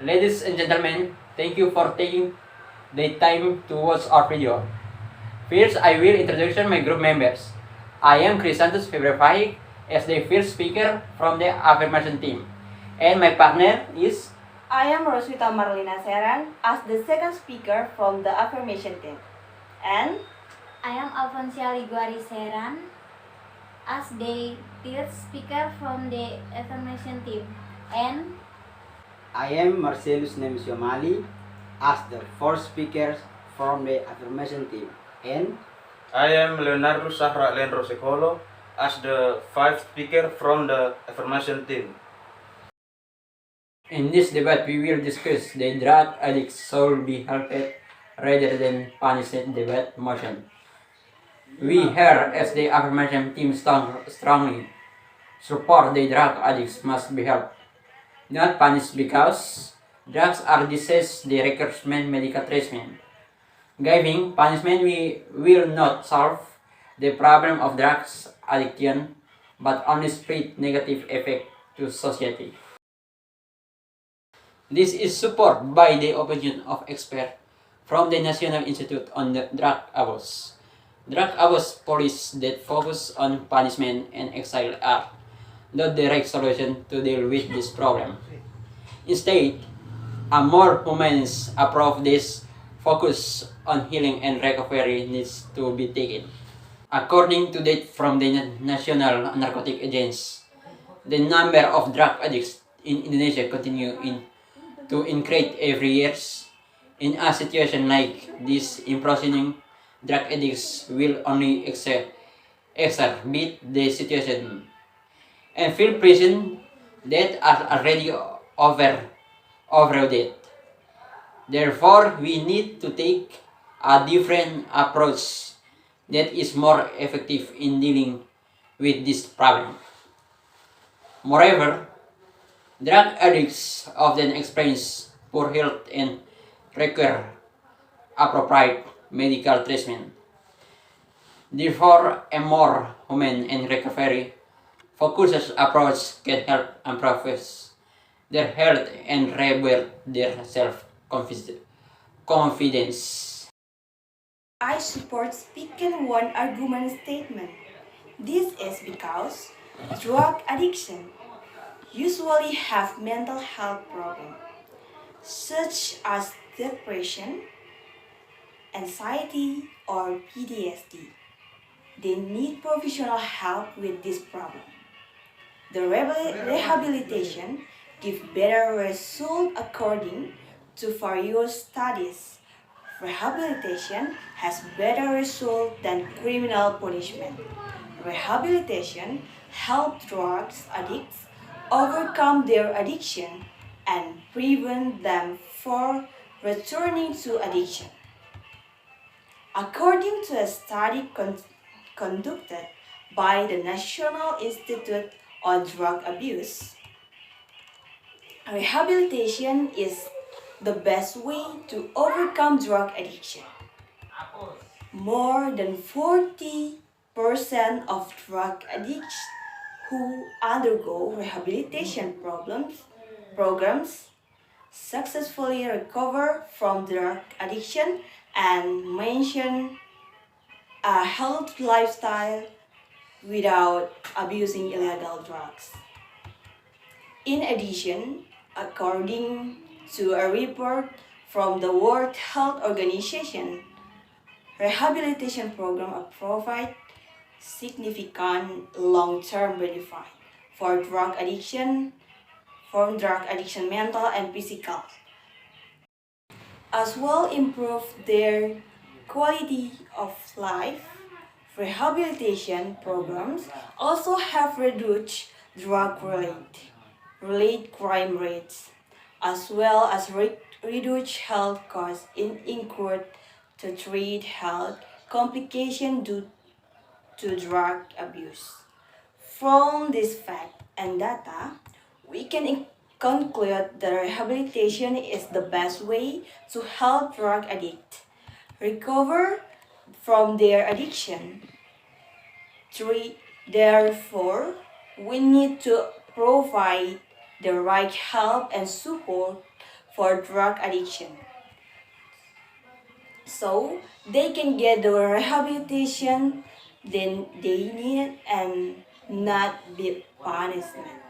Ladies and gentlemen, thank you for taking the time to watch our video. First, I will introduce my group members. I am Crisantus Febrefahik as the first speaker from the affirmation team. And my partner is... I am Roswita Marlina Seran as the second speaker from the affirmation team. And I am Alfonsia Liguari Seran as the third speaker from the affirmation team. And I am Marcelus Nemsio Mali as the fourth speaker from the affirmation team. And I am Leonardo Sahra Lenro Secolo as the fifth speaker from the affirmation team. In this debate, we will discuss the drug addicts should be helped rather than punished debate motion. We here as the affirmation team strongly support the drug addicts must be helped, not punished because drugs are disease the requires medical treatment. Giving punishment will not solve the problem of drugs addiction but only spread negative effect to society. This is supported by the opinion of experts from the National Institute on the Drug Abuse. Drug abuse policies that focus on punishment and exile are not the right solution to deal with this problem. Instead, a more humane approach this focus on healing and recovery needs to be taken. According to data from the National Narcotic Agency, the number of drug addicts in Indonesia to increase every year. In a situation like this, imprisoning drug addicts will only exacerbate the situation and fill prison that are already overloaded. Therefore, we need to take a different approach that is more effective in dealing with this problem. Moreover, drug addicts often experience poor health and require appropriate medical treatment. Therefore, a more humane and recovery focused approach can help improve their health and rebuild their self-confidence. I support speaking one argument statement. This is because drug addiction usually have mental health problems such as depression, anxiety, or PTSD. They need professional help with this problem. The rehabilitation gives better results according to various studies. Rehabilitation has better results than criminal punishment. Rehabilitation helps drug addicts overcome their addiction and prevent them from returning to addiction. According to a study conducted by the National Institute on Drug Abuse, rehabilitation is the best way to overcome drug addiction. More than 40% of drug addicts who undergo rehabilitation programs successfully recover from drug addiction and maintain a healthy lifestyle without abusing illegal drugs. In addition, according to a report from the World Health Organization, rehabilitation programs provide significant long-term benefit for drug addiction, mental and physical, as well improve their quality of life. Rehabilitation programs also have reduced drug-related crime rates, as well as reduced health costs incurred to treat health complications due to drug abuse. From this fact and data, we can conclude that rehabilitation is the best way to help drug addicts recover from their addiction. Therefore, we need to provide the right help and support for drug addiction, so they can get the rehabilitation then they need and not be punishment.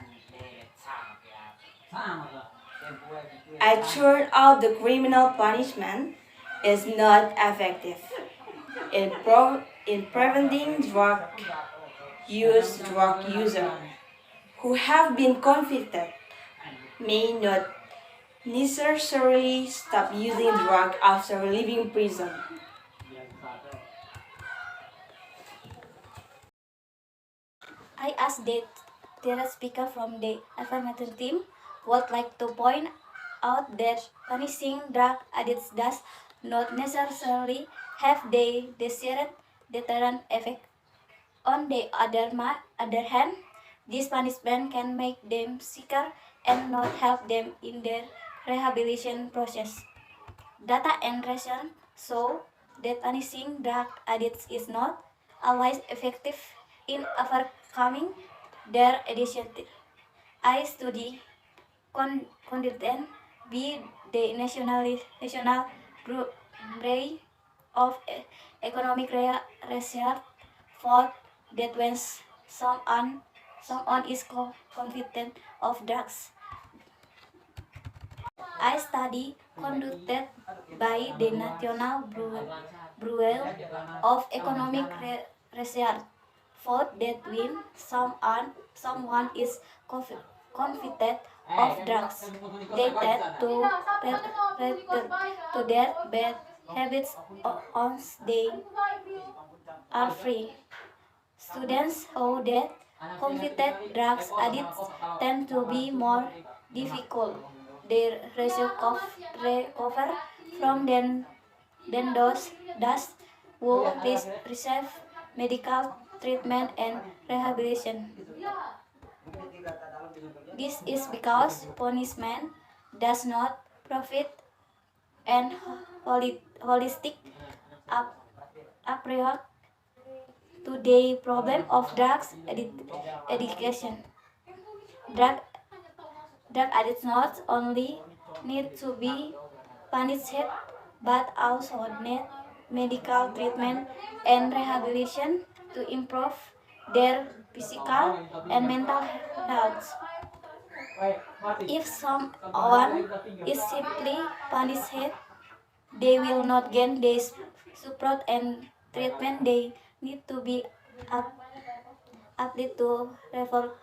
It turned out the criminal punishment is not effective in preventing drug users who have been convicted may not necessarily stop using drug after leaving prison. I asked the speaker from the affirmative team would like to point out that punishing drug addicts does not necessarily have the desired deterrent effect. On the other hand, this punishment can make them sicker and not help them in their rehabilitation process. Data and research show that punishing drug addicts is not always effective in overcoming their addiction. I study conducted by the National Bureau of Economic Research found that when someone is convicted of drugs, I study conducted by the National Bureau of Economic Research found that when someone is convicted of drugs, they tend to return to their bad habits once they are free. Students show that convicted drugs addicts tend to be more difficult. They recover from than those who receive medical treatment and rehabilitation. This is because punishment does not provide an holistic approach to the problem of drugs addiction. Drug, drug addicts not only need to be punished but also need medical treatment and rehabilitation to improve their physical and mental health. If someone is simply punished, they will not gain the support and treatment they need to be updated to recover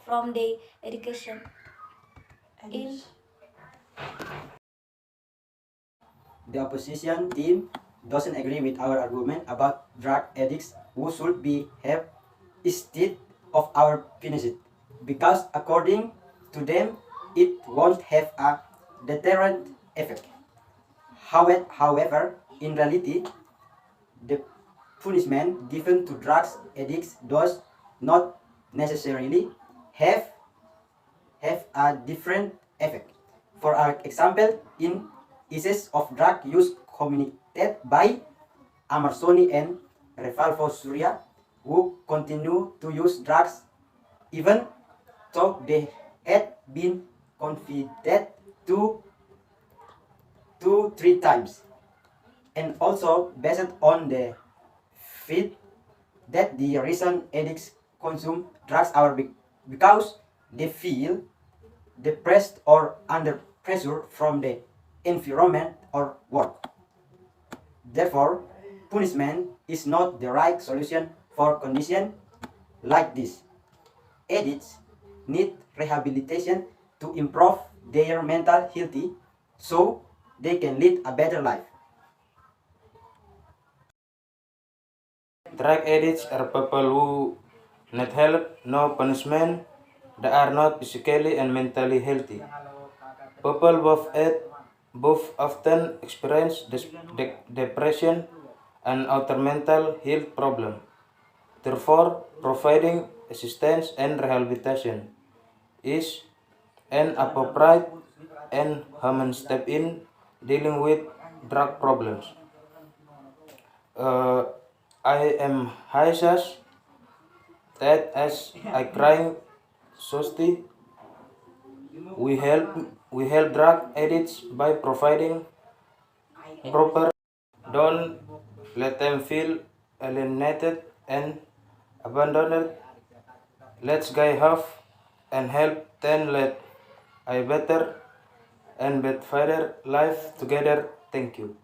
from the education. In The opposition team doesn't agree with our argument about drug addicts who should be helped instead of our punished, because according to them, it won't have a deterrent effect. However, in reality, the punishment given to drug addicts does not necessarily have a different effect. For example, in cases of drug use committed by Amarsoni and Revalvo Surya, who continue to use drugs even though they had been convicted two to three times, and also based on the fact that the reason addicts consume drugs are because they feel depressed or under pressure from the environment or work. Therefore, punishment is not the right solution for conditions like this. Addicts need rehabilitation to improve their mental health so they can lead a better life. Drug addicts are people who need help, no punishment. They are not physically and mentally healthy. People both often experience depression and other mental health problems. Therefore, providing assistance and rehabilitation is an appropriate and human step in dealing with drug problems. I am Haisas that as I crying Sosti We help drug addicts by providing proper. Don't let them feel alienated and abandoned. Let's guide help and help them lead a better and better life together. Thank you.